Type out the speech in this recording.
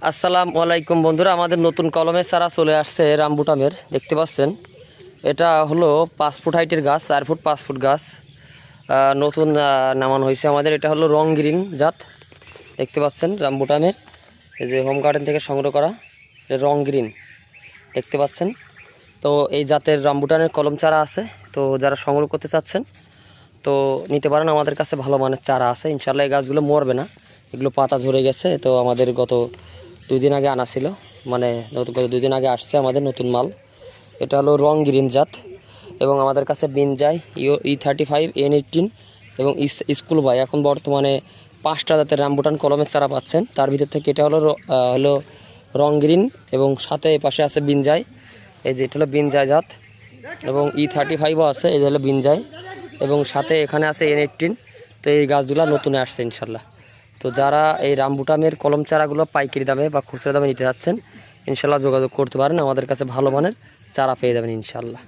আসসালামু আলাইকুম বন্ধুরা, আমাদের নতুন কলমের চারা চলে আসছে রামবুটামের। দেখতে পাচ্ছেন এটা হলো 5 ফুট হাইটের গাছ, 4 ফুট 5 ফুট গাছ নতুন নামানো হয়েছে আমাদের। এটা হলো রং গ্রিন জাত, দেখতে পাচ্ছেন রামবুটামের। এই যে হোম গার্ডেন থেকে সংগ্রহ করা রং গ্রিন দেখতে পাচ্ছেন। তো এই জাতের রামবুটানের কলম চারা আছে, তো যারা সংগ্রহ করতে চাচ্ছেন তো নিতে পারেন। আমাদের কাছে ভালো মানের চারা আছে, ইনশাল্লাহ এই গাছগুলো মরবে না। এগুলো পাতা ঝরে গেছে, তো আমাদের গত 2 দিন আগে আনা ছিল, মানে গত 2 দিন আগে আসছে আমাদের নতুন মাল। এটা হলো রং গ্রিন জাত এবং আমাদের কাছে বিনজাই E35 N18 এবং স্কুল বাই এখন বর্তমানে 5টা জাতের রামবুটান কলমের চারা পাচ্ছেন। তার ভিতর থেকে এটা হলো রং গ্রিন এবং সাথে এই পাশে আছে বিনজাই। এই যে এটা হলো বিনজাই জাত এবং E35ও আছে, এই হলো বিনজাই এবং সাথে এখানে আছে N18। তো এই গাছগুলো নতুনে আসছে ইনশাল্লাহ। তো যারা এই রামবুটামের কলম চারাগুলো পাইকারি দামে বা খুচরা দামে নিতে যাচ্ছেন ইনশাল্লাহ যোগাযোগ করতে পারেন, আমাদের কাছে ভালো মানের চারা পেয়ে যাবেন ইনশাল্লাহ।